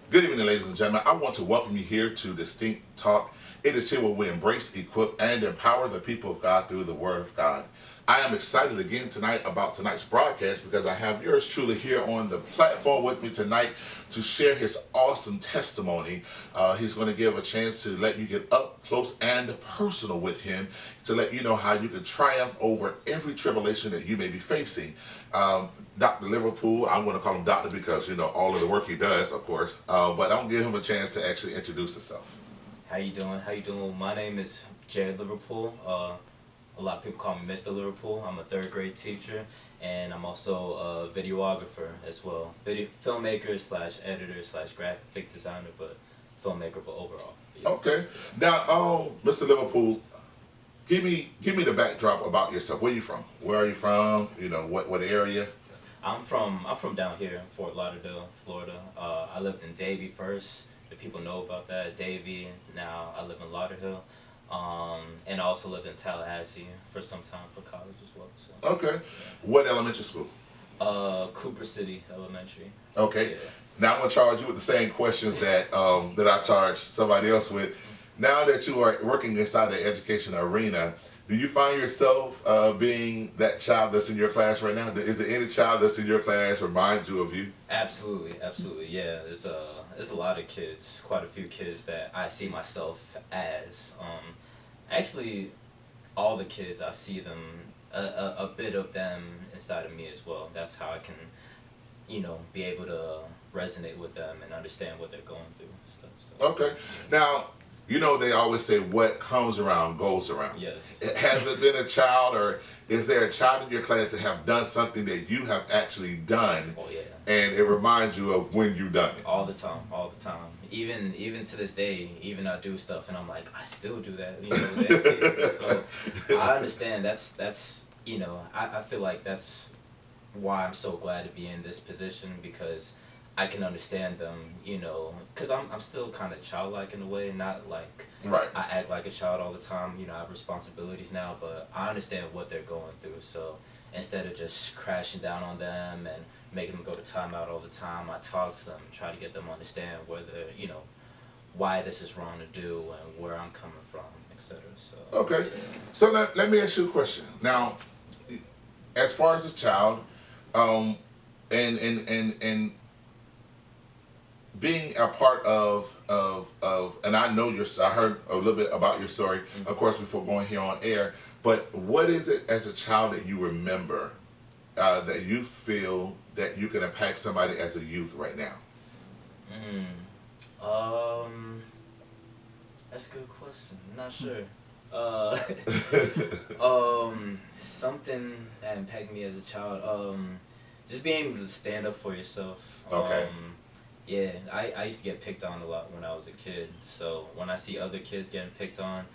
Good evening, ladies and gentlemen. I want to welcome you here to Distinct Talk. It is here where we embrace, equip, and empower the people of God through the Word of God. I am excited again tonight about tonight's broadcast because I have yours truly here on the platform with me tonight to share his awesome testimony. He's going to give a chance to let you get up close and personal with him to let you know how you can triumph over every tribulation that you may be facing. Dr. Liverpool, I'm going to call him Doctor because, you know, all of the work he does, of course, but I'm going to give him a chance to actually introduce himself. How you doing? How you doing? My name is Jared Liverpool. A lot of people call me Mr. Liverpool. I'm a third grade teacher, and I'm also a videographer as well. Filmmaker slash editor slash graphic designer, but filmmaker, but overall. Yes. Okay. Now, Mr. Liverpool, give me the backdrop about yourself. Where are you from? Where are you from? You know, what area? I'm from down here in Fort Lauderdale, Florida. I lived in Davie first. The people know about that, Davie. Now I live in Lauderdale. And I also lived in Tallahassee for some time for college as well. So. Okay. What elementary school? Cooper City Elementary. Okay. Yeah. Now I'm gonna charge you with the same questions that that I charged somebody else with. Now that you are working inside the education arena, do you find yourself being that child that's in your class right now? Is there any child that's in your class remind you of you? Absolutely, absolutely. Yeah, there's a lot of kids, quite a few kids that I see myself as. Actually, all the kids I see them a bit of them inside of me as well. That's how I can, be able to resonate with them and understand what they're going through and stuff. So. Okay. Now, you know they always say what comes around goes around. Yes. Has it been a child or is there a child in your class that have done something that you have actually done? Oh yeah. And it reminds you of when you done it? All the time, all the time. Even to this day, even I do stuff and I'm like, I still do that. So I understand. That's I feel like that's why I'm so glad to be in this position because I can understand them, because I'm still kind of childlike in a way, not like right. I act like a child all the time. I have responsibilities now, but I understand what they're going through. So instead of just crashing down on them and making them go to timeout all the time, I talk to them and try to get them to understand whether, why this is wrong to do and where I'm coming from, etc. So okay. So let me ask you a question. Now, as far as a child, and being a part of and I know I heard a little bit about your story, of course, before going here on air. But what is it as a child that you remember that you feel that you can impact somebody as a youth right now? That's a good question. I'm not sure. Something that impacted me as a child. Just being able to stand up for yourself. Okay. Yeah, I used to get picked on a lot when I was a kid. So when I see other kids getting picked on,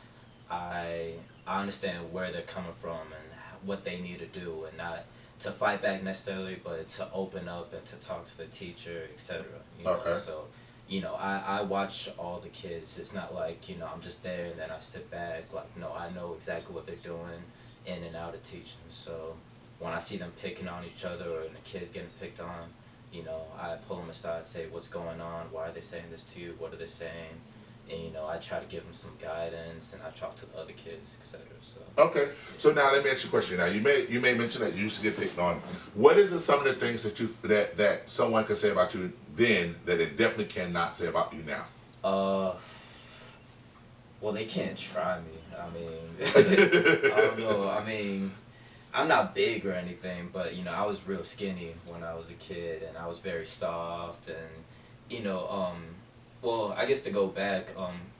I understand where they're coming from and what they need to do, and not to fight back necessarily, but to open up and to talk to the teacher, etc. Okay. So, I watch all the kids. It's not like, I'm just there and then I sit back. Like, no, I know exactly what they're doing in and out of teaching. So when I see them picking on each other or the kids getting picked on, I pull them aside, say, what's going on? Why are they saying this to you? What are they saying? And, I try to give them some guidance, and I talk to the other kids, etc. So. Okay. So now let me ask you a question. Now you may mention that you used to get picked on. What is some of the things that someone can say about you then that it definitely cannot say about you now? Well, they can't try me. I mean, I don't know. I mean, I'm not big or anything, but I was real skinny when I was a kid, and I was very soft, and well, I guess to go back,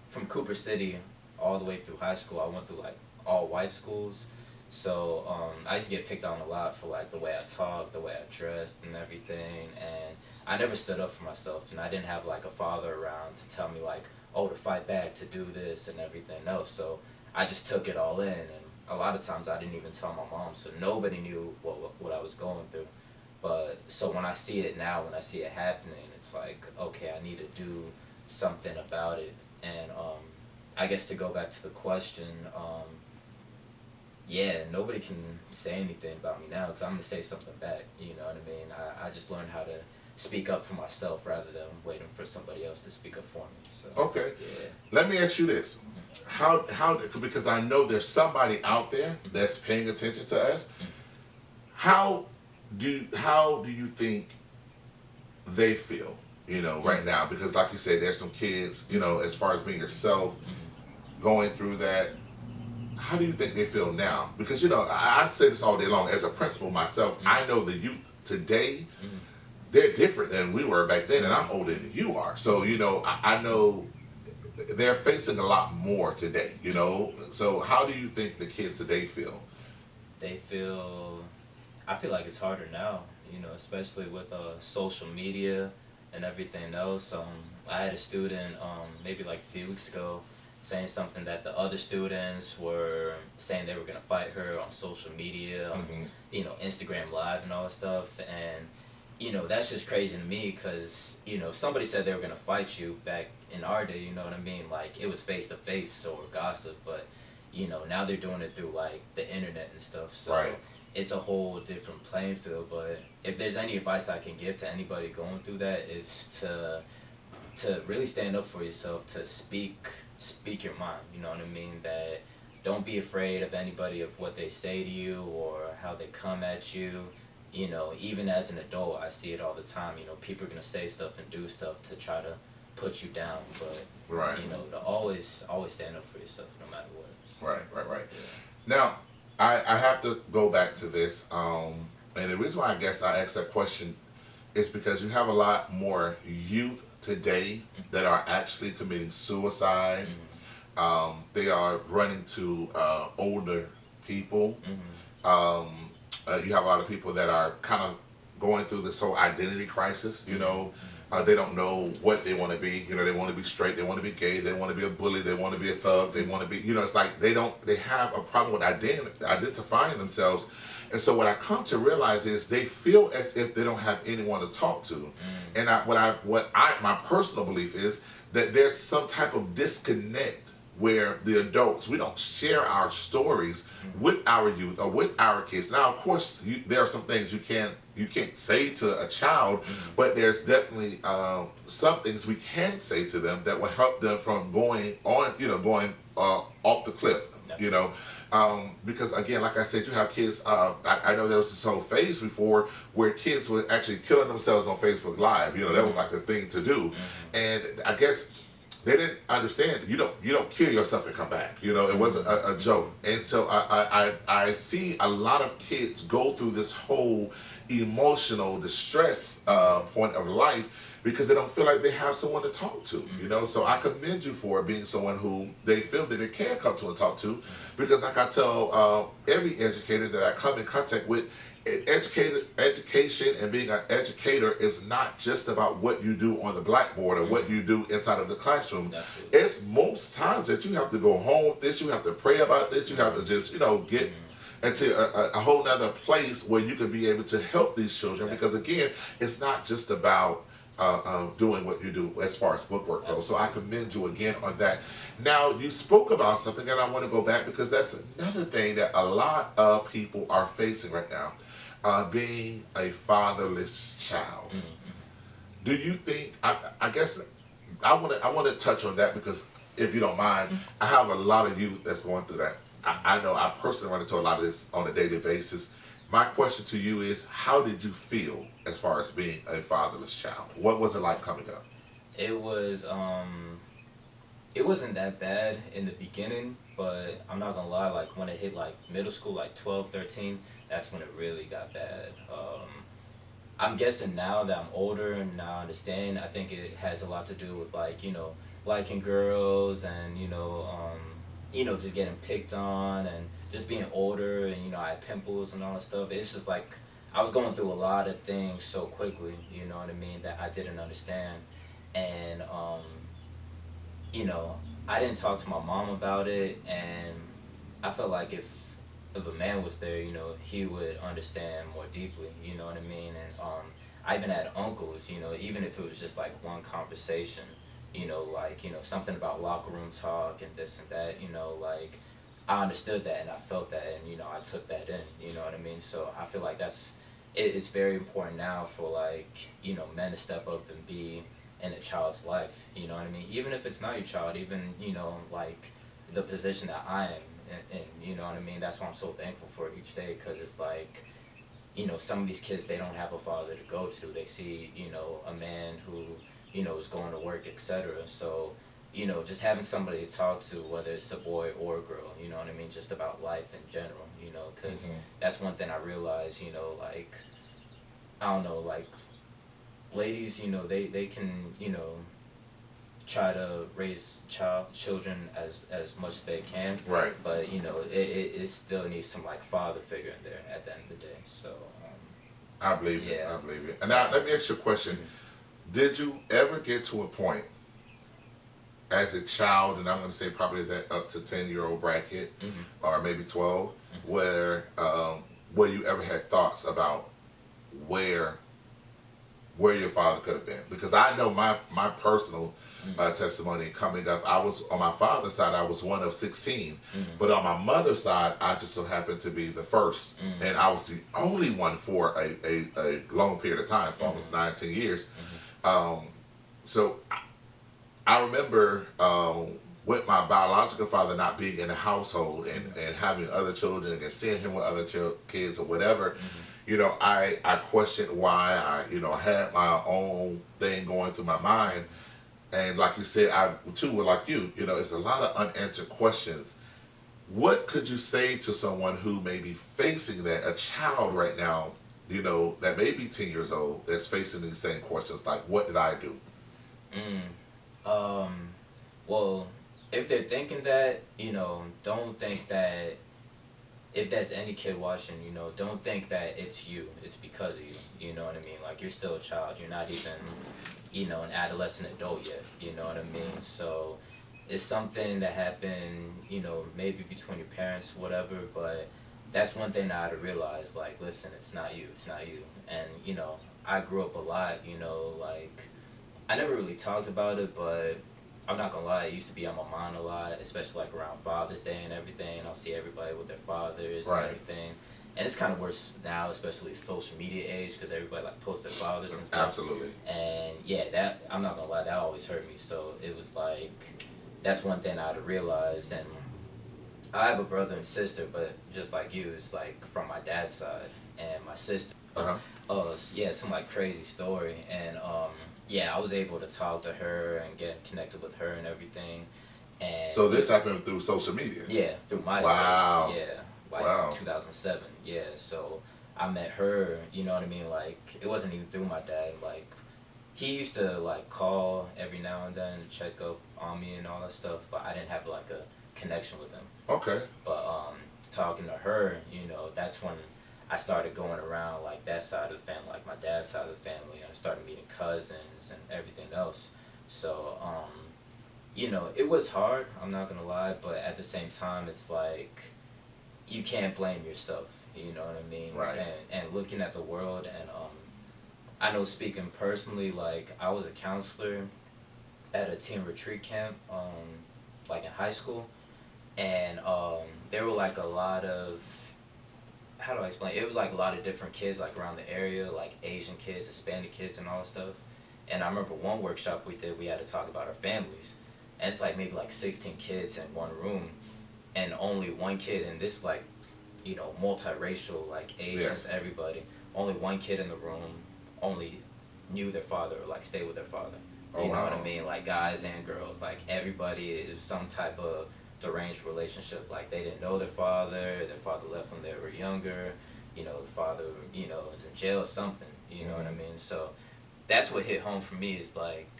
from Cooper City all the way through high school, I went through like all white schools, so I used to get picked on a lot for like the way I talked, the way I dressed, and everything, and I never stood up for myself, and I didn't have like a father around to tell me like, oh, to fight back, to do this and everything else, so I just took it all in, and a lot of times I didn't even tell my mom, so nobody knew what I was going through. But so when I see it now, when I see it happening, it's like, okay, I need to do something about it. And I guess to go back to the question, yeah, nobody can say anything about me now because I'm going to say something back, you know what I mean? I just learned how to speak up for myself rather than waiting for somebody else to speak up for me. So Okay. yeah. Let me ask you this. How because I know there's somebody out there that's paying attention to us. How how do you think they feel, right now? Because like you said, there's some kids, as far as being yourself, going through that. How do you think they feel now? Because I say this all day long as a principal myself. I know the youth today, they're different than we were back then, and I'm older than you are. So I know they're facing a lot more today. So how do you think the kids today feel? They feel, I feel like it's harder now, especially with social media and everything else. I had a student maybe like a few weeks ago saying something that the other students were saying they were gonna fight her on social media, on, Instagram Live and all that stuff, and that's just crazy to me because if somebody said they were gonna fight you back in our day, you know what I mean, like it was face to face or gossip, but now they're doing it through like the internet and stuff, so Right. it's a whole different playing field. But if there's any advice I can give to anybody going through that, it's to really stand up for yourself, to speak your mind, you know what I mean, that don't be afraid of anybody, of what they say to you or how they come at you. Even as an adult, I see it all the time. People are gonna say stuff and do stuff to try to put you down, but Right. to always stand up for yourself no matter what. So, Right. yeah. Now, I have to go back to this, and the reason why I guess I asked that question is because you have a lot more youth today that are actually committing suicide. They are running to older people. You have a lot of people that are kind of going through this whole identity crisis. They don't know what they want to be. They want to be straight. They want to be gay. They want to be a bully. They want to be a thug. They want to be. It's like they have a problem with identifying themselves. And so what I come to realize is they feel as if they don't have anyone to talk to. And my personal belief is that there's some type of disconnect where the adults, we don't share our stories with our youth or with our kids. Now, of course, there are some things you can't say to a child, but there's definitely some things we can say to them that will help them from going off the cliff. Because again, like I said, you have kids. I know there was this whole phase before where kids were actually killing themselves on Facebook Live. That was like a thing to do, and I guess they didn't understand. You don't kill yourself and come back. It wasn't a joke. And so I see a lot of kids go through this whole emotional distress point of life because they don't feel like they have someone to talk to. So I commend you for being someone who they feel that they can come to and talk to, because like I tell every educator that I come in contact with, education and being an educator is not just about what you do on the blackboard or what you do inside of the classroom. Definitely. It's most times that you have to go home with this, you have to pray about this, you have to just get into a whole nother place where you can be able to help these children. Because again, it's not just about doing what you do as far as bookwork goes. So I commend you again on that. Now, you spoke about something, and I want to go back because that's another thing that a lot of people are facing right now, being a fatherless child. Do you think, I guess I want to touch on that, because if you don't mind, I have a lot of youth that's going through that. I know I personally run into a lot of this on a daily basis. My question to you is, how did you feel as far as being a fatherless child? What was it like coming up? It was, it wasn't that bad in the beginning, but I'm not gonna lie, like when it hit like middle school, like 12, 13, that's when it really got bad. I'm guessing now that I'm older and now I understand, I think it has a lot to do with like, liking girls and, just getting picked on and just being older, and I had pimples and all that stuff. It's just like I was going through a lot of things so quickly, you know what I mean, that I didn't understand. And I didn't talk to my mom about it, and I felt like if a man was there, he would understand more deeply, you know what I mean. And I even had uncles, even if it was just like one conversation, something about locker room talk and this and that, like I understood that and I felt that, and I took that in, you know what I mean. So I feel like that's it's very important now for like, you know, men to step up and be in a child's life. You know what I mean? Even if it's not your child, even, you know, like the position that I am in, you know what I mean? That's why I'm so thankful for it each day, because it's like, you know, some of these kids, they don't have a father to go to. They see, you know, a man who, you know, is going to work, etc. So, you know, just having somebody to talk to, whether it's a boy or a girl, you know what I mean, just about life in general, you know, because that's one thing I realized, you know, like, I don't know, like, ladies, you know, they can, you know, try to raise children as much as they can, Right. but you know, it still needs some like father figure in there at the end of the day. So I believe it. yeah. I believe it. And now let me ask you a question. Did you ever get to a point as a child, and I'm going to say probably that up to 10-year-old bracket, or maybe 12, where you ever had thoughts about where your father could have been? Because I know my personal testimony coming up, I was on my father's side, I was one of 16, but on my mother's side, I just so happened to be the first, and I was the only one for a long period of time, for almost 19 years. So I remember with my biological father not being in the household and having other children and seeing him with other kids or whatever. You know, I questioned why. I, you know, had my own thing going through my mind. And like you said, I too, like you know, it's a lot of unanswered questions. What could you say to someone who may be facing that, a child right now, you know, that may be 10 years old, that's facing these same questions, like, what did I do? Well, if they're thinking that, you know, don't think that, if there's any kid watching, you know, don't think that it's you. It's because of you. You know what I mean? Like, you're still a child. You're not even, you know, an adolescent adult yet. You know what I mean? So it's something that happened, you know, maybe between your parents, whatever, but that's one thing that I had to realize, like, listen, it's not you. It's not you. And, you know, I grew up a lot, you know, like, I never really talked about it, but I'm not gonna lie, it used to be on my mind a lot, especially like around Father's Day and everything. I'll see everybody with their fathers and everything. And it's kind of worse now, especially social media age, because everybody like posts their fathers and stuff. Absolutely. And yeah, that, I'm not gonna lie, that always hurt me. So it was like, that's one thing I had to realize. And I have a brother and sister, but just like you, it's like from my dad's side. And my sister, yeah, some like crazy story. And yeah, I was able to talk to her and get connected with her and everything. And so this happened through social media? Yeah, through MySpace. Wow. Yeah, like 2007. Yeah, so I met her, you know what I mean? Like, it wasn't even through my dad. Like, he used to like call every now and then to check up on me and all that stuff, but I didn't have like a connection with him. Okay. But talking to her, you know, that's when I started going around like that side of the family, like my dad's side of the family, and I started meeting cousins and everything else. So, you know, it was hard, I'm not gonna lie, but at the same time, it's like, you can't blame yourself, you know what I mean? Right. And looking at the world, and I know, speaking personally, like, I was a counselor at a teen retreat camp, like in high school, and there were like a lot of, how do I explain? It was like a lot of different kids like around the area, like Asian kids, Hispanic kids, and all that stuff. And I remember one workshop we did, we had to talk about our families. And it's like maybe like 16 kids in one room, and only one kid, and this like, you know, multiracial, like Asians, everybody. Only one kid in the room only knew their father, or like stayed with their father. You know what I mean? Like guys and girls, like everybody is some type of deranged relationship. Like they didn't know their father left when they were younger, you know, the father, you know, was in jail or something, you know what I mean? So that's what hit home for me, is like,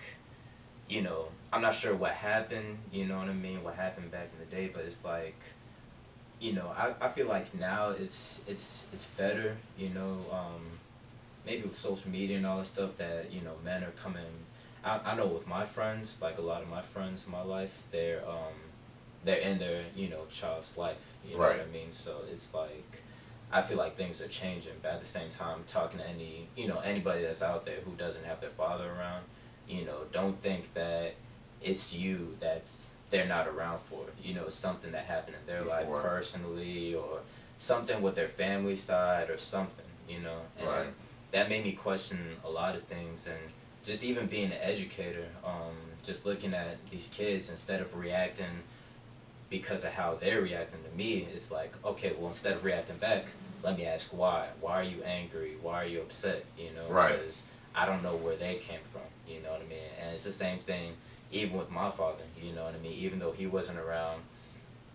you know, I'm not sure what happened, you know what I mean, what happened back in the day, but it's like, you know, I feel like now it's better, you know, maybe with social media and all that stuff, that, you know, men are coming, I know with my friends, like a lot of my friends in my life, they're in their, you know, child's life, you know what I mean? So it's like, I feel like things are changing, but at the same time, talking to anybody that's out there who doesn't have their father around, you know, don't think that it's you that's they're not around for. You know, it's something that happened in their life personally, or something with their family side or something, you know, and Right. that made me question a lot of things. And just even being an educator, just looking at these kids, instead of reacting because of how they're reacting to me, it's like, okay, well, instead of reacting back, let me ask why. Why are you angry? Why are you upset? You know, Right. because I don't know where they came from. You know what I mean? And it's the same thing even with my father. You know what I mean? Even though he wasn't around,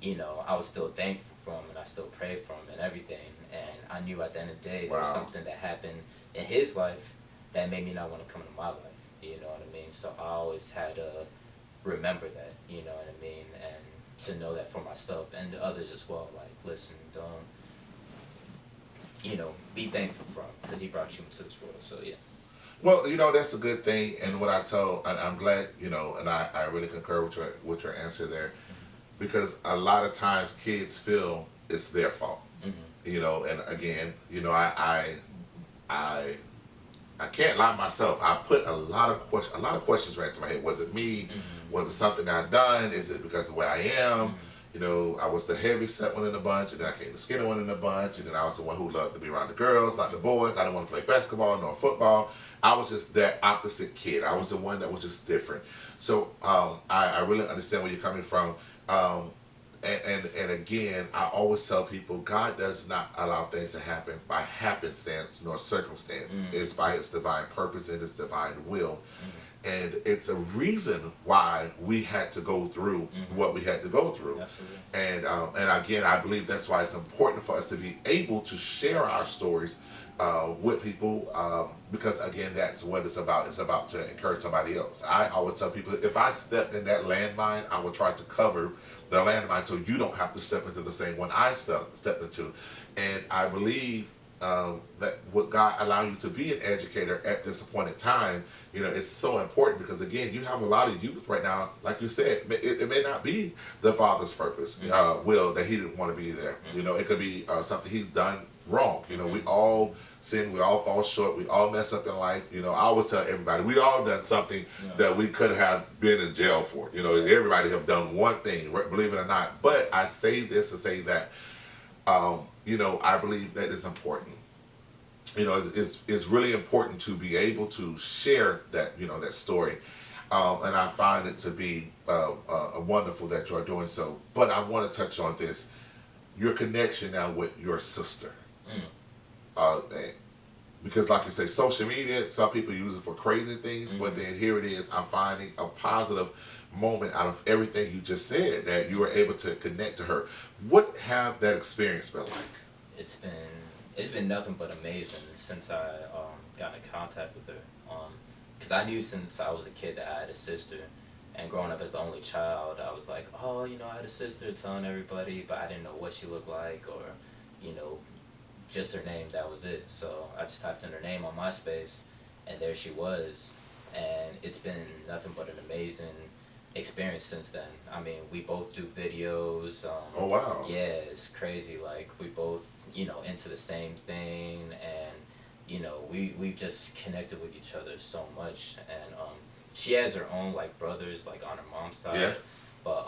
you know, I was still thankful for him, and I still prayed for him and everything. And I knew at the end of the day there was Wow. something that happened in his life that made me not want to come into my life. You know what I mean? So I always had to remember that. You know what I mean? And to know that for myself and the others as well. Like, listen, don't, you know, be thankful for him because he brought you into this world. So yeah. Well, you know, that's a good thing, and what I'm glad, you know, and I really concur with your answer there, because a lot of times kids feel it's their fault, you know, and again, you know, I I can't lie to myself. I put a lot of questions right to my head. Was it me? Was it something I've done? Is it because of where I am? You know, I was the heavy set one in the bunch, and then I came the skinny one in the bunch, and then I was the one who loved to be around the girls, not the boys. I didn't want to play basketball nor football. I was just that opposite kid. I was the one that was just different. So I really understand where you're coming from. And again, I always tell people, God does not allow things to happen by happenstance nor circumstance. It's by His divine purpose and His divine will. And it's a reason why we had to go through what we had to go through. Absolutely. And again, I believe that's why it's important for us to be able to share our stories with people, because again, that's what it's about. It's about to encourage somebody else. I always tell people, if I stepped in that landmine, I will try to cover the landmine so you don't have to step into the same one I stepped into. And I believe that what God allow you to be an educator at this point in time, you know, it's so important, because again, you have a lot of youth right now, like you said, it may not be the father's purpose, will, that he didn't want to be there. You know, it could be something he's done wrong. You know, we all sin, we all fall short, we all mess up in life. You know, I always tell everybody, we all done something that we could have been in jail for. You know, everybody have done one thing, believe it or not. But I say this to say that, you know, I believe that it's important. You know, it's really important to be able to share that, you know, that story. And I find it to be wonderful that you're doing so. But I want to touch on this, your connection now with your sister. Because like you say, social media, some people use it for crazy things, but then here it is, I'm finding a positive moment out of everything you just said, that you were able to connect to her. What have that experience been like? It's been nothing but amazing since I got in contact with her. Because I knew since I was a kid that I had a sister, and growing up as the only child, I was like, oh, you know, I had a sister, telling everybody, but I didn't know what she looked like, or, you know, just her name, that was it. So I just typed in her name on MySpace, and there she was. And it's been nothing but an amazing experience since then. I mean, we both do videos. Oh, wow. Yeah, it's crazy. Like, we both, you know, into the same thing, and, you know, we've just connected with each other so much. And she has her own, like, brothers, like, on her mom's side. Yeah. But,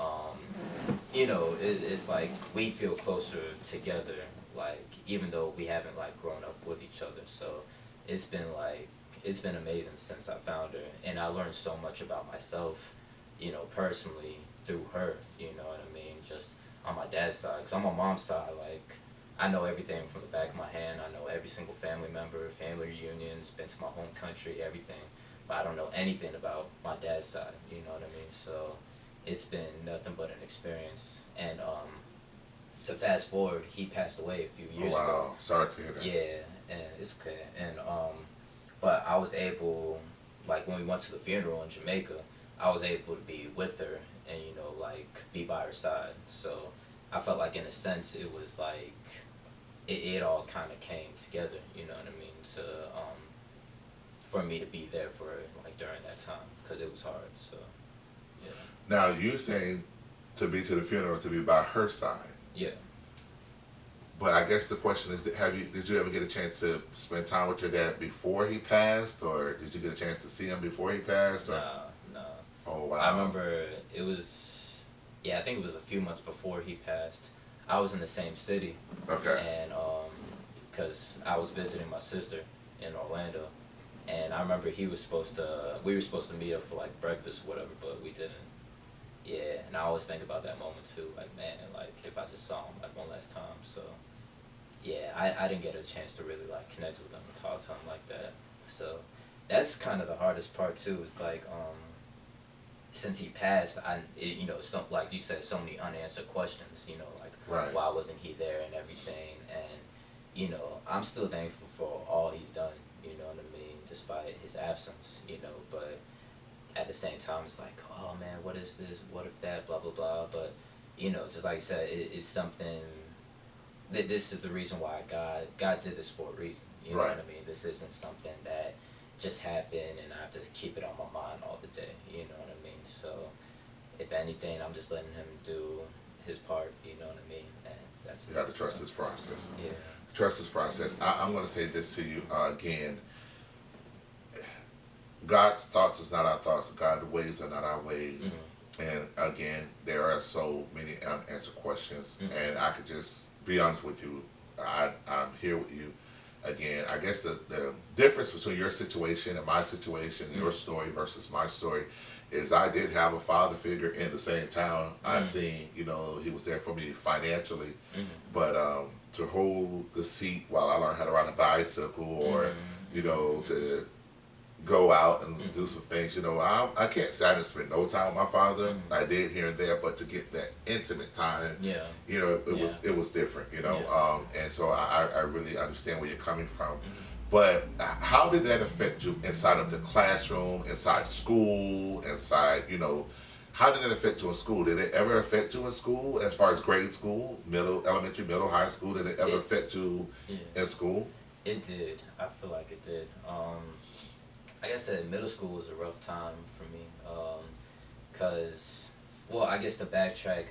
you know, it's like we feel closer together, like, even though we haven't, like, grown up with each other. So it's been amazing since I found her. And I learned so much about myself, you know, personally through her, you know what I mean? Just on my dad's side. Because on my mom's side, like, I know everything from the back of my hand. I know every single family member, family reunions, been to my home country, everything. But I don't know anything about my dad's side, you know what I mean? So it's been nothing but an experience. And to fast forward, he passed away a few years ago. Wow, sorry to hear that. Yeah, and it's okay. And but I was able, like, when we went to the funeral in Jamaica, I was able to be with her and, you know, like, be by her side. So I felt like, in a sense, it was like it all kind of came together, you know what I mean, to for me to be there for her, like, during that time, because it was hard. So yeah. Now, you're saying to be to the funeral, to be by her side. Yeah. But I guess the question is, did you ever get a chance to spend time with your dad before he passed, or did you get a chance to see him before he passed? Or? No. Oh, wow. I remember it was, I think it was a few months before he passed. I was in the same city. Okay. And because I was visiting my sister in Orlando, and I remember we were supposed to meet up for like breakfast or whatever, but we didn't. Yeah, and I always think about that moment too, like, man, like if I just saw him like one last time. So yeah, I didn't get a chance to really like connect with him and talk to him like that. So that's kind of the hardest part too, is like since he passed, like you said, so many unanswered questions, like Right. why wasn't he there and everything, and I'm still thankful for all he's done, you know what I mean, despite his absence, but at the same time it's like, oh man, what is this, what if that, blah blah blah, but just like I said, it's something that this is the reason why God did this for a reason, you know Right. what I mean, this isn't something that just happened and I have to keep it on my mind all the day, you know what I mean, so if anything, I'm just letting him do his part, you know what I mean, and that's You got to trust this process. Yeah. Trust this process. I'm going to say this to you again. God's thoughts is not our thoughts. God's ways are not our ways. And again, there are so many unanswered questions. And I could just be honest with you. I'm here with you. Again, I guess the difference between your situation and my situation, your story versus my story, is I did have a father figure in the same town. I seen, he was there for me financially, but to hold the seat while I learned how to ride a bicycle, or to go out and do some things, I can't say I didn't spend no time with my father. I did here and there, but to get that intimate time, it was different, and so I really understand where you're coming from. But how did that affect you inside of the classroom, inside school, inside, how did it affect you in school? Did it ever affect you in school, as far as grade school, elementary, middle, high school? Did it ever affect you in school? It did. I feel like it did. Like I said, middle school was a rough time for me. Cause, well, I guess to backtrack,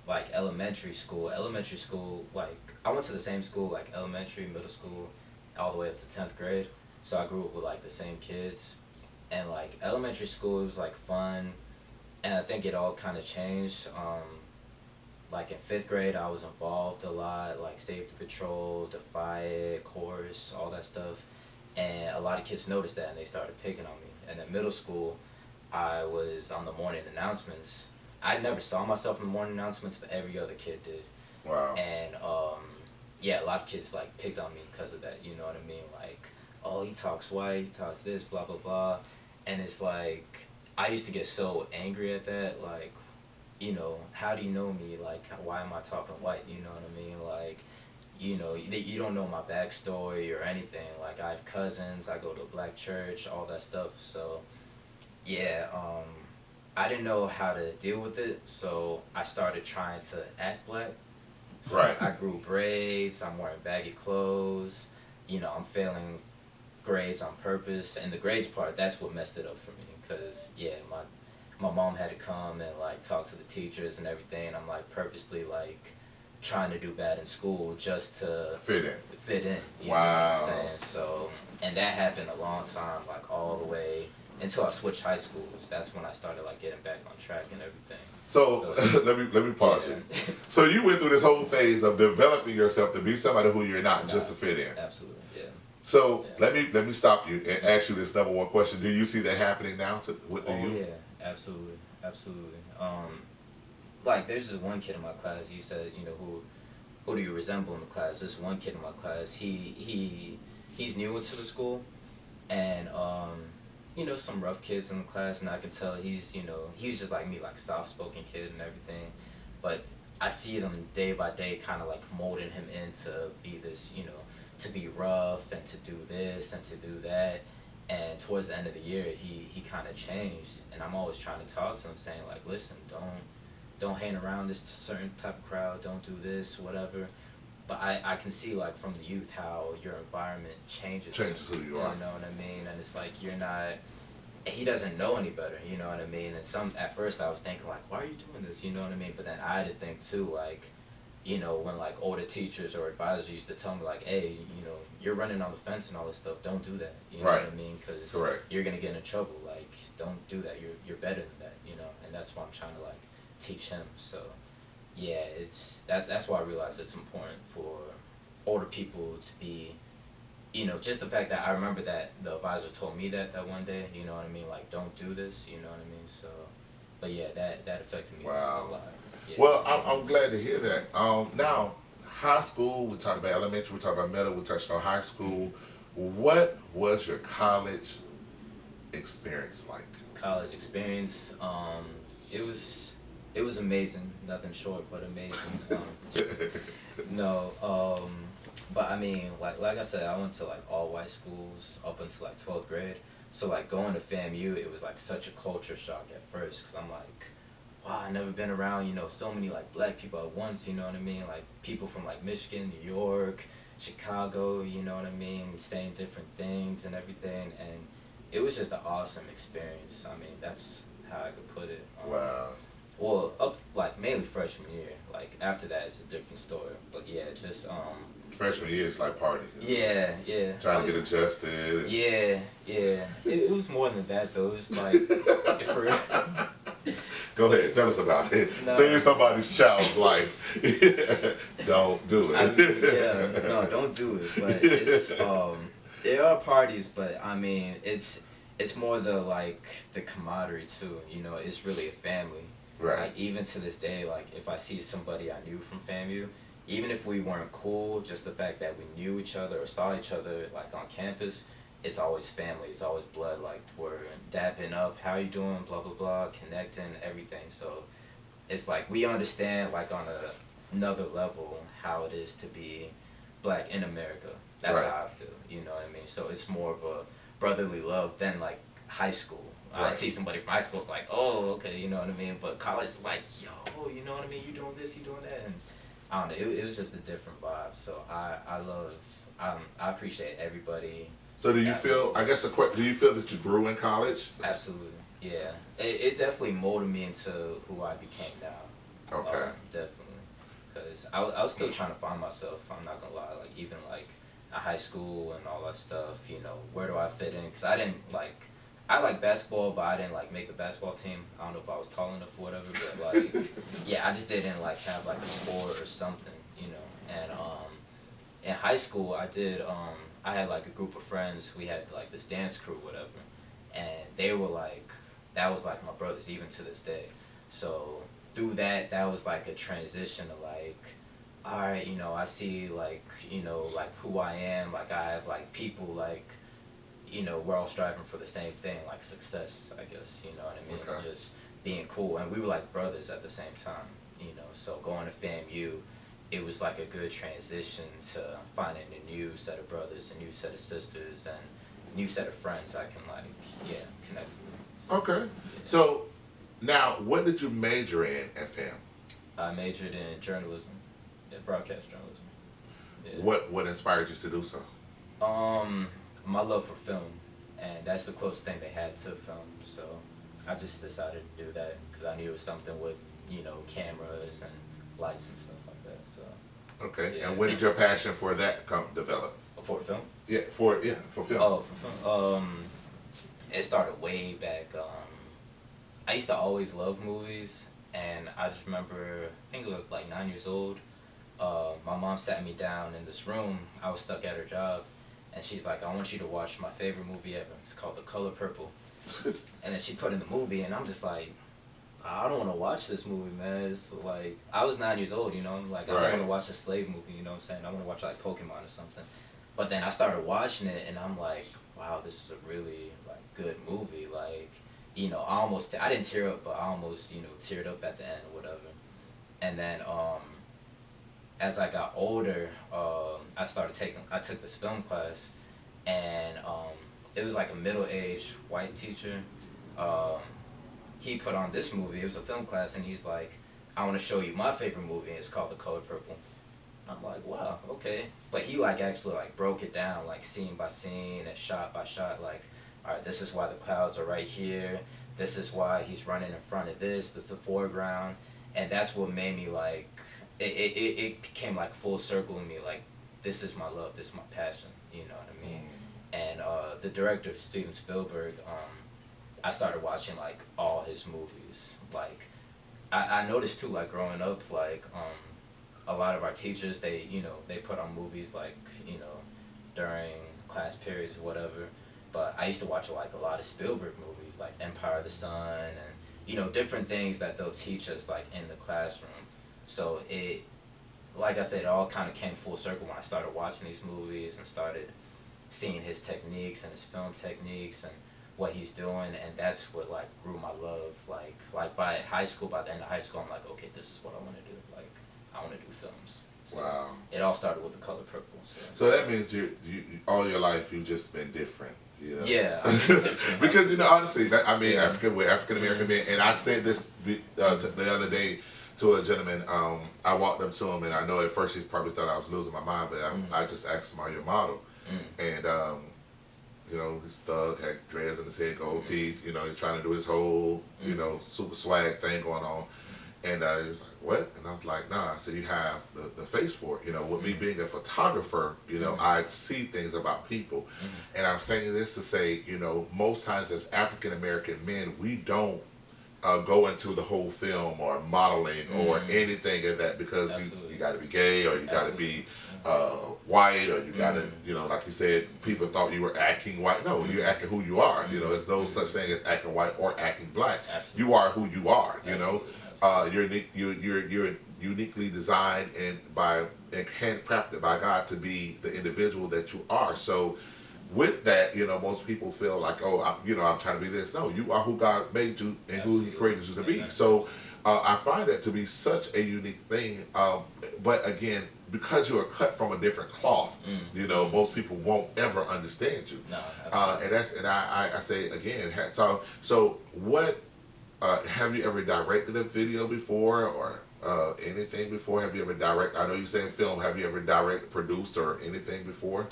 like elementary school, like I went to the same school, like elementary, middle school, all the way up to 10th grade. So I grew up with like the same kids, and like elementary school, it was like fun, and I think it all kind of changed. Like in 5th grade, I was involved a lot, like safety patrol, defy it, chorus, all that stuff. And a lot of kids noticed that and they started picking on me. And in middle school, I was on the morning announcements. I never saw myself in the morning announcements, but every other kid did. Wow. And yeah, a lot of kids like picked on me because of that, you know what I mean? Like, oh, he talks white, he talks this, blah, blah, blah. And it's like, I used to get so angry at that, like, how do you know me? Like, why am I talking white, you know what I mean? Like, you don't know my backstory or anything. Like, I have cousins, I go to a black church, all that stuff. So, yeah, I didn't know how to deal with it, so I started trying to act black. So Right. I grew braids, I'm wearing baggy clothes, I'm failing grades on purpose. And the grades part, that's what messed it up for me. Because, yeah, my mom had to come and, like, talk to the teachers and everything. And I'm, like, purposely, like, trying to do bad in school just to Fit in. you know what I'm saying? So, and that happened a long time, like all the way until I switched high schools. That's when I started like getting back on track and everything. So let me pause you. So you went through this whole phase of developing yourself to be somebody who you're not, just to fit in. Absolutely, yeah. So let me stop you and ask you this number one question. Do you see that happening now with the youth? Yeah, absolutely. Like, there's this one kid in my class, you said, who do you resemble in the class? This one kid in my class, he's new into the school, and, some rough kids in the class, and I can tell he's just like me, like, soft-spoken kid and everything, but I see them day by day kind of, like, molding him into be this, to be rough, and to do this, and to do that, and towards the end of the year, he kind of changed, and I'm always trying to talk to him, saying, like, listen, don't hang around this certain type of crowd, don't do this, whatever. But I can see, like, from the youth how your environment changes. Changes who you are. You know what I mean? And it's like he doesn't know any better, you know what I mean? And at first I was thinking, like, why are you doing this, you know what I mean? But then I had to think, too, like, when, like, older teachers or advisors used to tell me, like, hey, you're running on the fence and all this stuff, don't do that, you know what I mean? Because you're going to get in trouble. Like, don't do that. You're better than that, And that's why I'm trying to, like, teach him. So yeah, that's why I realized it's important older people to be, just the fact that I remember that the advisor told me that one day, you know what I mean, like don't do this, you know what I mean. So, but yeah, that affected me a Wow. lot. Yeah. Well, I'm glad to hear that. Now, high school, we talked about elementary, we talked about middle, we touched on high school. What was your college experience like? College experience, it was amazing. Nothing short but amazing. No, but I mean, like I said, I went to like all white schools up until like 12th grade. So like going to FAMU, it was like such a culture shock at first, because I'm like, wow, I never been around, so many like black people at once, you know what I mean? Like people from like Michigan, New York, Chicago, you know what I mean? Saying different things and everything, and it was just an awesome experience. I mean, that's how I could put it. Wow. Well, up like mainly freshman year. Like after that, it's a different story. But yeah, just Freshman year is like party. yeah, yeah. Trying to get adjusted. Yeah, yeah. It was more than that though. It was like if we're Go ahead, tell us about it. No. Save somebody's child's life. Don't do it. I mean, yeah, no, don't do it. But it's there are parties, but I mean, it's more the camaraderie too. It's really a family. Right. Like even to this day, like if I see somebody I knew from FAMU, even if we weren't cool, just the fact that we knew each other or saw each other like on campus, it's always family. It's always blood. Like we're dapping up. How you doing? Blah blah blah. Connecting everything. So it's like we understand like on another level how it is to be black in America. That's Right. how I feel. You know what I mean? So it's more of a brotherly love than like high school. I Right. see somebody from high school, it's like, oh, okay, you know what I mean? But college is like, yo, you know what I mean? You doing this, you doing that. And I don't know, it was just a different vibe. So I appreciate everybody. So do you feel, I guess do you feel that you grew in college? Absolutely, yeah. It definitely molded me into who I became now. Okay. Definitely. Because I was still trying to find myself, I'm not gonna lie. Like, even like high school and all that stuff, where do I fit in? Because I like basketball, but I didn't like make the basketball team. I don't know if I was tall enough or whatever, but like, yeah, I just didn't like have like a sport or something, And in high school, I had like a group of friends. We had like this dance crew, whatever, and they were like, that was like my brothers even to this day. So through that was like a transition to like, all right, I see like, like who I am. Like I have like people like, we're all striving for the same thing, like success, I guess, you know what I mean? Okay. Just being cool. And we were like brothers at the same time, So going to FAMU, it was like a good transition to finding a new set of brothers, a new set of sisters, and a new set of friends I can connect with. Okay. Yeah. So now, what did you major in at FAM? I majored in journalism, broadcast journalism. Yeah. What inspired you to do so? My love for film, and that's the closest thing they had to film, so I just decided to do that because I knew it was something with, cameras and lights and stuff like that, so. Okay, Yeah. and when did your passion for that develop? For film? Yeah, for film. Oh, for film. It started way back. I used to always love movies, and I just remember, I think it was like 9 years old, my mom sat me down in this room. I was stuck at her job. And she's like, I want you to watch my favorite movie ever. It's called The Color Purple. And then she put in the movie, and I'm just like, I don't want to watch this movie, man. It's like, I was 9 years old, Like, I don't want to watch a slave movie, you know what I'm saying? I want to watch, like, Pokemon or something. But then I started watching it, and I'm like, wow, this is a really, like, good movie. Like, I didn't tear up, but I almost, teared up at the end or whatever. And then, as I got older, I took this film class, and it was like a middle-aged white teacher. He put on this movie. It was a film class, and he's like, I want to show you my favorite movie, and it's called The Color Purple. I'm like, wow, okay. But he like actually like broke it down like scene by scene and shot by shot, like, all right, this is why the clouds are right here. This is why he's running in front of this. This is the foreground. And that's what made me like, it became like full circle in me, like, this is my love, this is my passion, you know what I mean? And the director, Steven Spielberg, I started watching like all his movies. Like, I noticed too, like growing up, like a lot of our teachers, they, they put on movies like, during class periods or whatever. But I used to watch like a lot of Spielberg movies, like Empire of the Sun, and different things that they'll teach us like in the classroom. So it, like I said, it all kind of came full circle when I started watching these movies and started seeing his techniques and his film techniques and what he's doing, and that's what like grew my love. Like by the end of high school, I'm like, okay, this is what I want to do. Like, I want to do films. So wow. It all started with The Color Purple. So that means you all your life you've just been different. Yeah. Because honestly, we're African American Mm-hmm. men, and I said this the other day to a gentleman. I walked up to him, and I know at first he probably thought I was losing my mind, but I just asked him, "Are you a model?" And this thug had dreads in his head, gold teeth. He's trying to do his whole super swag thing going on. And he was like, "What?" And I was like, "Nah." I said, "You have the face for it." With me being a photographer, I see things about people. And I'm saying this to say, most times as African American men, we don't go into the whole film or modeling or anything of that because you got to be gay or you got to be white or you got to, like you said, people thought you were acting white. No, you're acting who you are. There's no such thing as acting white or acting black. Absolutely. You are who you are. Absolutely. You're uniquely designed and handcrafted by God to be the individual that you are. So with that, most people feel like, oh, I'm trying to be this. No, you are who God made you and who He created you to be. So I find that to be such a unique thing. But again, because you are cut from a different cloth, most people won't ever understand you. No, and I say again, so what? Have you ever directed a video before or anything before? Have you ever directed? I know you said film. Have you ever produced, or anything before?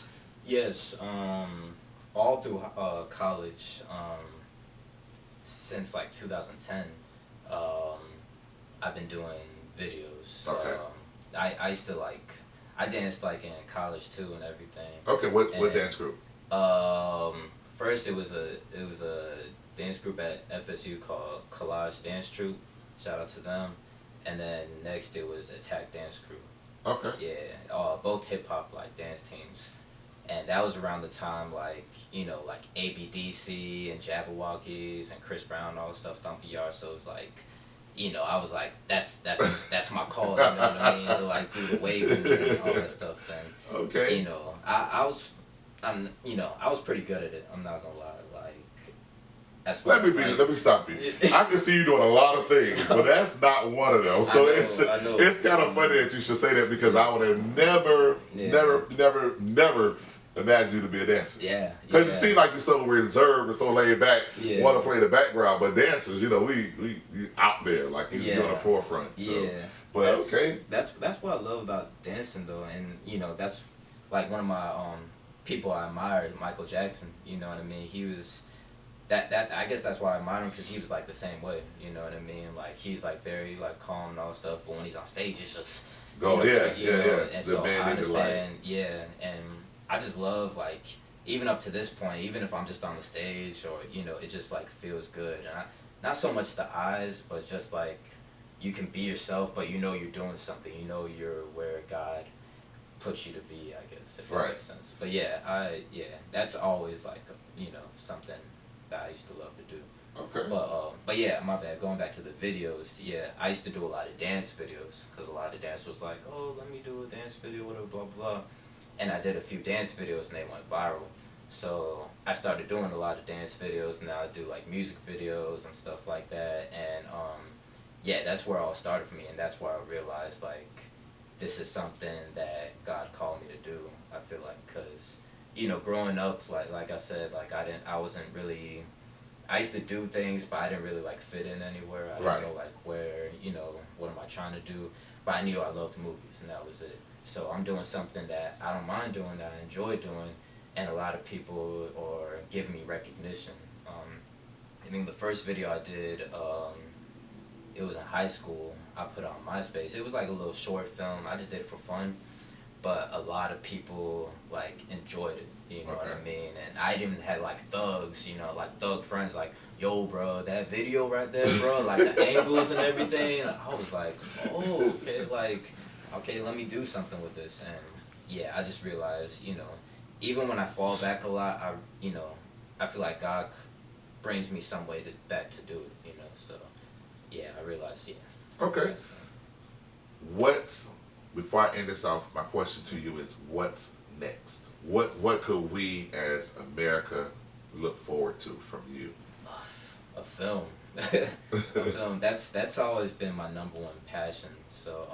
Yes, all through college, since like 2010, I've been doing videos. Okay. I used to I danced like in college too and everything. Okay, what dance group? First it was a dance group at FSU called Collage Dance Troupe. Shout out to them. And then next it was Attack Dance Crew. Okay. Yeah, both hip hop dance teams. And that was around the time like ABDC and Jabberwockies and Chris Brown and all the stuff stomped the yard. So it was like, I was like, that's my call. You know what I mean? To do the wave and all that stuff. And okay. I was pretty good at it. I'm not gonna lie. Let me stop you. I can see you doing a lot of things, but that's not one of them. So it's kind of funny that you should say that because I would have never imagined you to be a dancer. Yeah. Because you seem like you're so reserved and so laid back, want to play the background, but dancers, we out there, like you're on the forefront. So. Yeah. But that's what I love about dancing though, and that's like one of my people I admire, Michael Jackson. You know what I mean? He was. That I guess that's why I admire him because he was like the same way, you know what I mean? Like he's like very calm and all that stuff, but when he's on stage, it's just And so I understand, and I just love even up to this point, even if I'm just on the stage or it just feels good, and not so much the eyes, but just you can be yourself, but you're doing something, you're where God puts you to be, I guess, if that makes sense. But that's always something that I used to love to do. Okay. But yeah, my bad. Going back to the videos, I used to do a lot of dance videos because a lot of dance was like, oh, let me do a dance video, whatever, blah blah. And I did a few dance videos and they went viral. So I started doing a lot of dance videos. Now I do music videos and stuff like that. And that's where it all started for me, and that's where I realized this is something that God called me to do. I feel because. Growing up, like I said, I used to do things, but I didn't really fit in anywhere. I didn't know where, what am I trying to do? But I knew I loved movies, and that was it. So I'm doing something that I don't mind doing, that I enjoy doing, and a lot of people are giving me recognition. I think the first video I did, it was in high school. I put it on MySpace. It was a little short film. I just did it for fun. But a lot of people enjoyed it, you know what I mean? And I even had thugs, thug friends yo bro, that video right there, bro, the angles and everything. I was like, oh, okay, okay, let me do something with this. And yeah, I just realized, even when I fall back a lot, I feel like God brings me some way back to do it. So yeah, I realized, yeah. Okay. That's, Before I end this off, my question to you is, what's next? What could we as America look forward to from you? a film. A film. That's always been my number one passion. So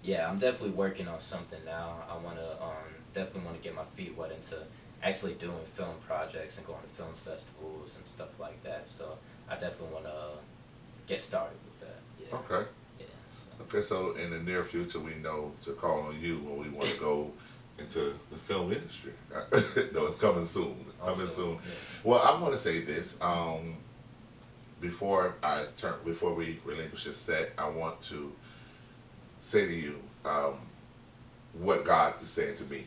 yeah, I'm definitely working on something now. I definitely want to get my feet wet into actually doing film projects and going to film festivals and stuff like that. So I definitely want to get started with that. Yeah. Okay. Yeah. So. Okay, so in the near future, we know to call on you when we want to go into the film industry. No, it's coming soon. Coming soon. Yeah. Well, I want to say this. Before we relinquish this set, I want to say to you what God is saying to me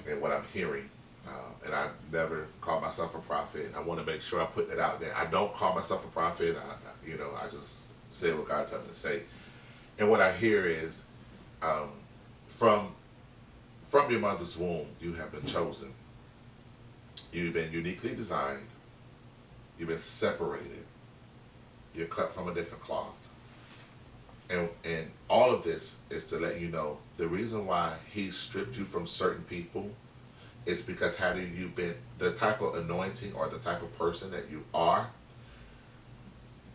and what I'm hearing. And I never call myself a prophet. I want to make sure I put that out there. I don't call myself a prophet. I just say what God tells me to say. And what I hear is, from your mother's womb, you have been chosen. You've been uniquely designed. You've been separated. You're cut from a different cloth. And all of this is to let you know the reason why He stripped you from certain people is because had you been the type of anointing or the type of person that you are,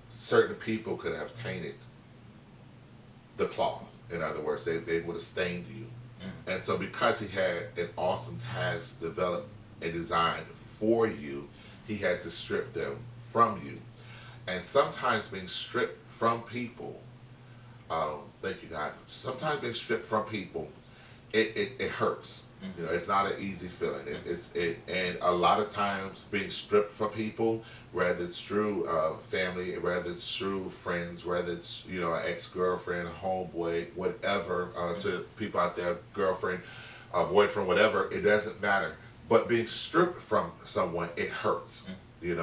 certain people could have tainted the cloth. In other words, they would have stained you. And so because He had an awesome task developed and designed for you, He had to strip them from you. And sometimes being stripped from people, thank you, God. Sometimes being stripped from people, it hurts. It's not an easy feeling. And a lot of times being stripped from people, whether it's through family, whether it's through friends, whether it's an ex-girlfriend, homeboy, whatever, to people out there, girlfriend, boyfriend, whatever, it doesn't matter. But being stripped from someone, it hurts. And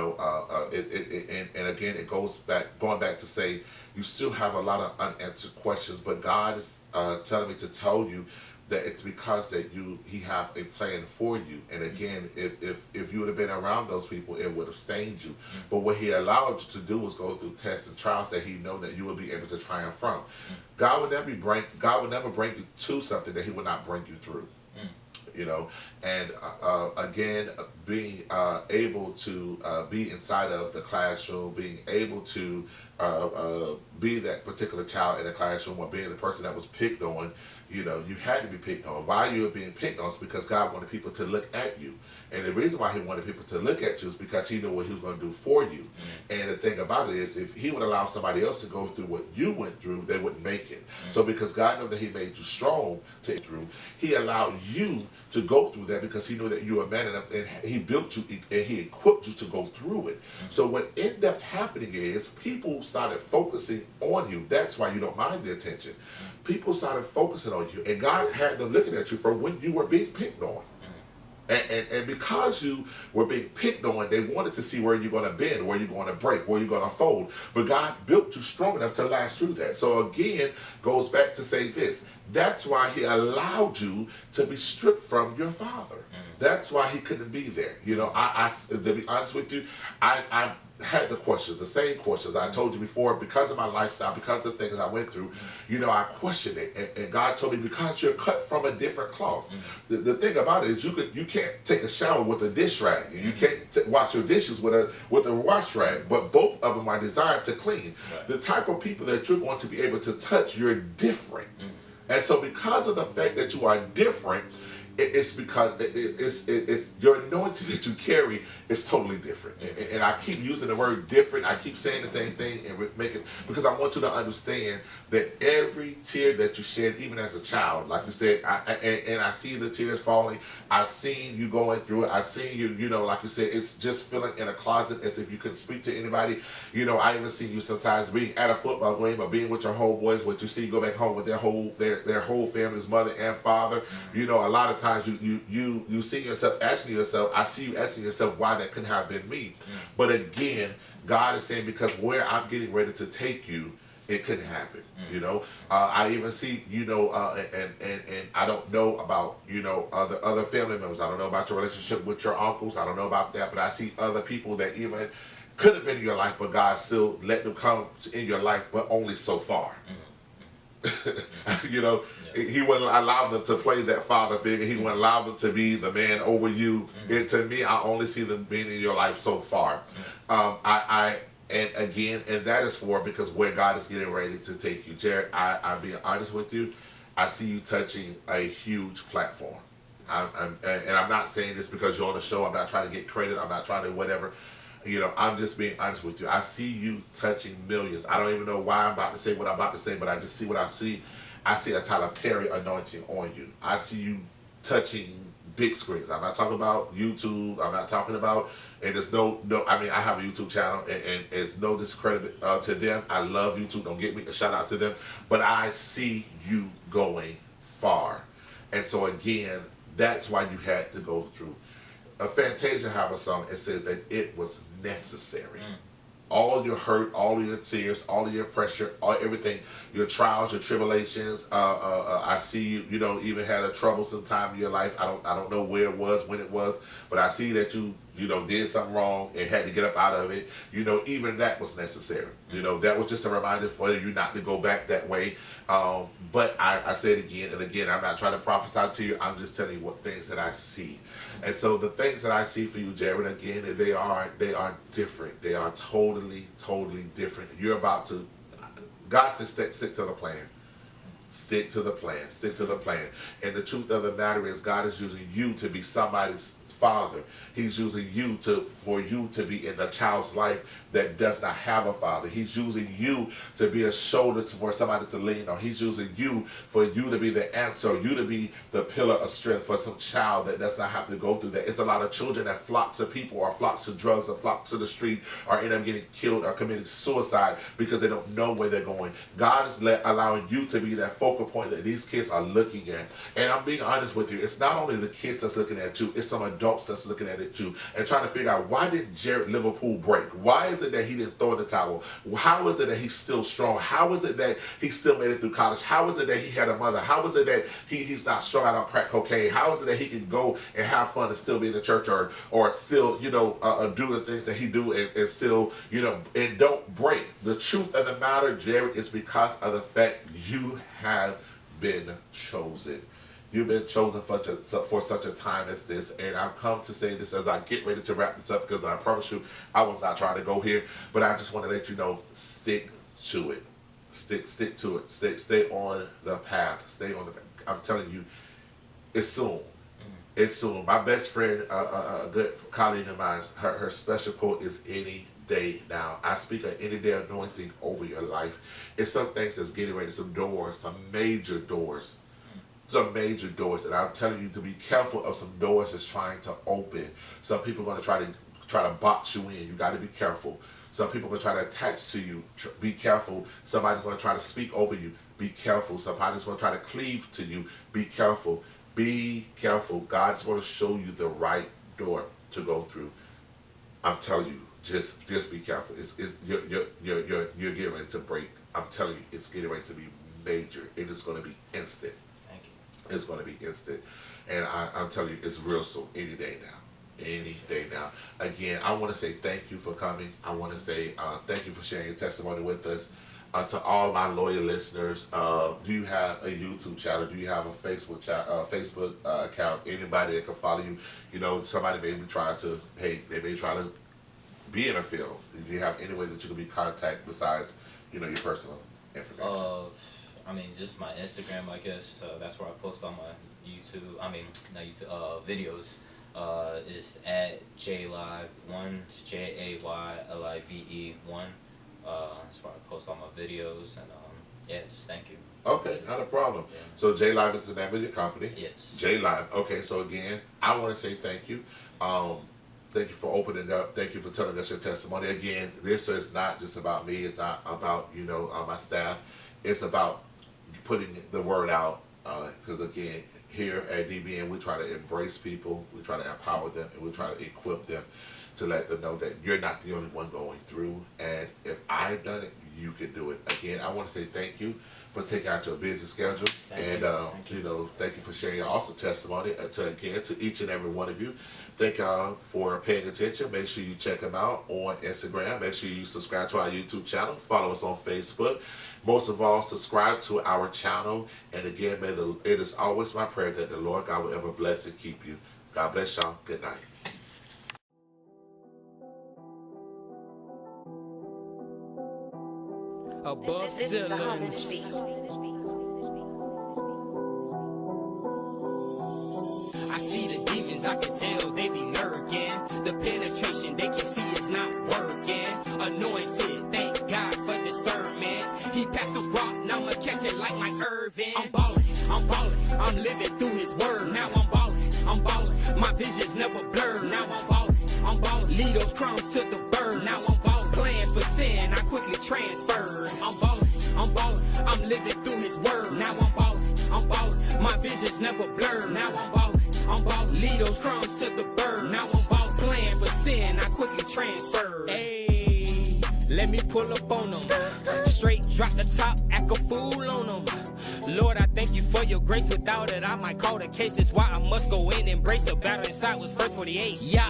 again, it going back to say, you still have a lot of unanswered questions, but God is telling me to tell you that it's because that He have a plan for you. And again, if you would have been around those people, it would have stained you. But what He allowed you to do was go through tests and trials that He know that you will be able to triumph from. God would never bring you to something that He would not bring you through. And again, being able to be inside of the classroom, being able to be that particular child in the classroom, or being the person that was picked on, you had to be picked on. Why you were being picked on is because God wanted people to look at you. And the reason why He wanted people to look at you is because He knew what He was going to do for you. And the thing about it is, if He would allow somebody else to go through what you went through, they wouldn't make it. So because God knew that He made you strong to get through, He allowed you to go through that because He knew that you were man enough, and He built you and He equipped you to go through it. So what ended up happening is people started focusing on you. That's why you don't mind the attention. People started focusing on you, and God had them looking at you from when you were being picked on. And because you were being picked on, they wanted to see where you're going to bend, where you're going to break, where you're going to fold. But God built you strong enough to last through that. So again, goes back to say this. That's why He allowed you to be stripped from your father. That's why he couldn't be there. To be honest with you, I had the same questions I told you before, because of my lifestyle, because of the things I went through. I questioned it, and God told me, because you're cut from a different cloth. The thing about it is, you can't take a shower with a dish rag, and you can't wash your dishes with a wash rag. But both of them are designed to clean. Right. The type of people that you're going to be able to touch, you're different, and so because of the fact that you are different, it's because it's your anointing that you carry is totally different. And I keep using the word different. I keep saying the same thing and because I want you to understand that every tear that you shed, even as a child, like you said, I see the tears falling. I've seen you going through it. I've seen you, like you said, it's just feeling in a closet as if you couldn't speak to anybody. I even see you sometimes being at a football game or being with your homeboys, what you see go back home with their whole family's mother and father. A lot of times you see yourself asking yourself, I see you asking yourself why that couldn't have been me. But again, God is saying, because where I'm getting ready to take you, it couldn't happen. You know, I even see, you know, and I don't know about, you know, other family members. I don't know about your relationship with your uncles. I don't know about that, but I see other people that even could have been in your life, but God still let them come in your life, but only so far. You know, he wouldn't allow them to play that father figure. He wouldn't allow them to be the man over you. To me, I only see them being in your life so far. And again, and that is for because where God is getting ready to take you. Jared, I'll be honest with you. I see you touching a huge platform. And I'm not saying this because you're on the show. I'm not trying to get credit. I'm not trying to whatever. You know, I'm just being honest with you. I see you touching millions. I don't even know why I'm about to say what I'm about to say, but I just see what I see. I see a Tyler Perry anointing on you. I see you touching big screens. I'm not talking about YouTube. I'm not talking about, and there's no, I mean, I have a YouTube channel, and it's no discredit to them. I love YouTube. Don't get me a shout out to them. But I see you going far. And so again, that's why you had to go through. Fantasia have a song. It said that it was necessary. All your hurt, all of your tears, all of your pressure, everything, your trials, your tribulations. I see you. You know, even had a troublesome time in your life. I don't know where it was, when it was, but I see that you know, did something wrong and had to get up out of it. You know, even that was necessary. You know, that was just a reminder for you not to go back that way. But I say it again and again. I'm not trying to prophesy to you. I'm just telling you what things that I see. And so the things that I see for you, Jared, again, they are different. They are totally different. You're about to, God says, stick to the plan. Stick to the plan. Stick to the plan. And the truth of the matter is, God is using you to be somebody's father. He's using you for you to be in the child's life that does not have a father. He's using you to be a shoulder for somebody to lean on. He's using you for you to be the answer, you to be the pillar of strength for some child that does not have to go through that. It's a lot of children that flock to people or flock to drugs or flock to the street or end up getting killed or committing suicide because they don't know where they're going. God is allowing you to be that focal point that these kids are looking at. And I'm being honest with you, it's not only the kids that's looking at you, it's some adults that's looking at it too and trying to figure out, why did Jared Liverpool break? Why is it that he didn't throw in the towel? How is it that he's still strong? How is it that he still made it through college? How is it that he had a mother? How is it that he's not strung out on crack cocaine? How is it that he can go and have fun and still be in the church or still, you know, do the things that he do and still, you know, and don't break? The truth of the matter, Jared, is because of the fact you have been chosen. You've been chosen for such a time as this. And I've come to say this as I get ready to wrap this up, because I promise you, I was not trying to go here. But I just want to let you know, stick to it. Stick to it. Stay on the path. Stay on the path. I'm telling you, it's soon. It's soon. My best friend, a good colleague of mine, her special quote is any day now. I speak an any day anointing over your life. It's some things that's getting ready, some doors, some major doors. Some major doors, and I'm telling you to be careful of some doors that's trying to open. Some people are going to try to box you in. You got to be careful. Some people are going to try to attach to you. Be careful. Somebody's going to try to speak over you. Be careful. Somebody's going to try to cleave to you. Be careful. Be careful. God's going to show you the right door to go through. I'm telling you, just be careful. You're getting ready to break. I'm telling you, it's getting ready to be major. It is going to be instant. It's going to be instant. And I'm telling you, it's real soon. Any day now. Any day now. Again, I want to say thank you for coming. I want to say thank you for sharing your testimony with us. To all my loyal listeners, do you have a YouTube channel? Do you have a Facebook account? Anybody that can follow you? You know, somebody may be trying to, they may try to be in a field. Do you have any way that you can be contacted besides, you know, your personal information? I mean, just my Instagram, I guess. That's where I post all my YouTube. I mean, not YouTube videos. Is at JLive1, JAYLIVE1. That's where I post all my videos, and yeah, just thank you. Okay, not a problem. Yeah. So JLive is the name of your company. Yes. JLive. Okay, so again, I want to say thank you. Thank you for opening up. Thank you for telling us your testimony. Again, this is not just about me. It's not about, you know, my staff. It's about putting the word out, because again, here at DBN, we try to embrace people, we try to empower them, and we try to equip them. to let them know that you're not the only one going through. And if I've done it, you can do it. Again, I want to say thank you for taking out your busy schedule. Thank you for sharing your awesome testimony. To each and every one of you, thank y'all for paying attention. Make sure you check them out on Instagram. Make sure you subscribe to our YouTube channel. Follow us on Facebook. Most of all, subscribe to our channel. And again, it is always my prayer that the Lord God will ever bless and keep you. God bless y'all. Good night. Above This is a harmony ceilings. speak. I see the demons, I can tell they be lurking. The penetration they can see is not working. Anointed, thank God for discernment. He passed the rock, now I'ma catch it like my Irvin. I'm ballin', I'm living through his word. Now I'm ballin', my vision's never blurred. Now I'm ballin', lead those crumbs to the bird. Now I'm ballin', playing for sin, I quickly transferred. I'm ballin', I'm living through his word. Now I'm ballin', my vision's never blurred. Now I'm ballin', lead those crumbs to the bird. Now I'm ballin', playing for sin, I quickly transferred. Hey, let me pull up on them. Straight drop the top, act a fool on them. Lord, I thank you for your grace. Without it, I might call the case. That's why I must go in and embrace the battle inside was first 48. Yeah,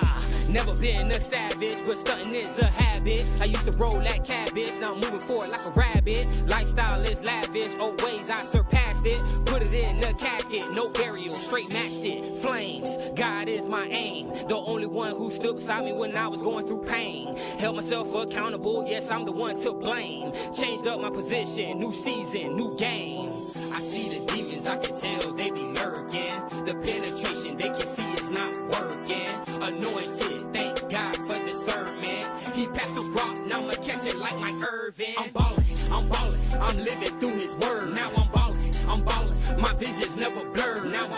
never been a savage, but stunting is a habit. I used to roll that cabbage, now I'm moving forward like a rabbit. Lifestyle is lavish, old ways I surpassed it. Put it in the casket, no burial, straight matched it. Flames, God is my aim. The only one who stood beside me when I was going through pain. Held myself accountable, yes, I'm the one to blame. Changed up my position, new season, new game. I see the demons, I can tell they be lurking. The penetration they can see is not working. Anointed, thank God for discernment. He passed the rock, now I'ma catch it like my Irvin. I'm ballin', I'm living through his word. Now I'm ballin', my vision's never blurred. Now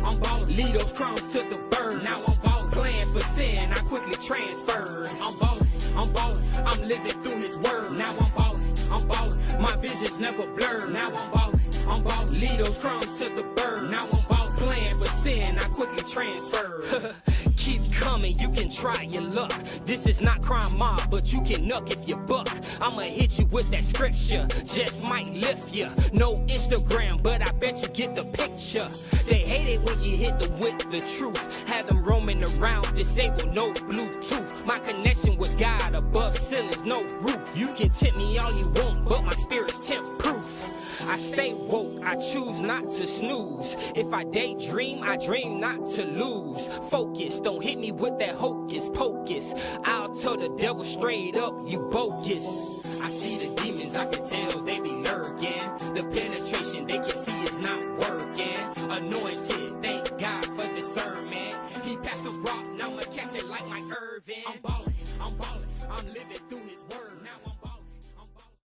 I'm ballin', lead those crumbs to the bird. Now I'm ballin', playing for sin, I quickly transferred. I'm ballin', I'm living through his word. Now I'm ballin', my vision's never blurred. Now I'm ballin', lead those crumbs to the bird. Now I'm ballin', playing for sin, I quickly transferred. Keep coming, you can try your luck. This is not crime mob, but you can nuck if you buck. I'ma hit you with that scripture, just might lift ya. No Instagram, but I bet you get the picture. They hate it when you hit them with the truth. Have them roaming around, disabled, no Bluetooth. My connection with God above ceilings, no roof. You can tip me all you want, but my spirit's temp proof. I stay woke, I choose not to snooze. If I daydream, I dream not to lose. Focus, don't hit me with that hocus pocus. I'll tell the devil straight up, you bogus. I see the demons, I can tell they be lurking. The penetration they can see is not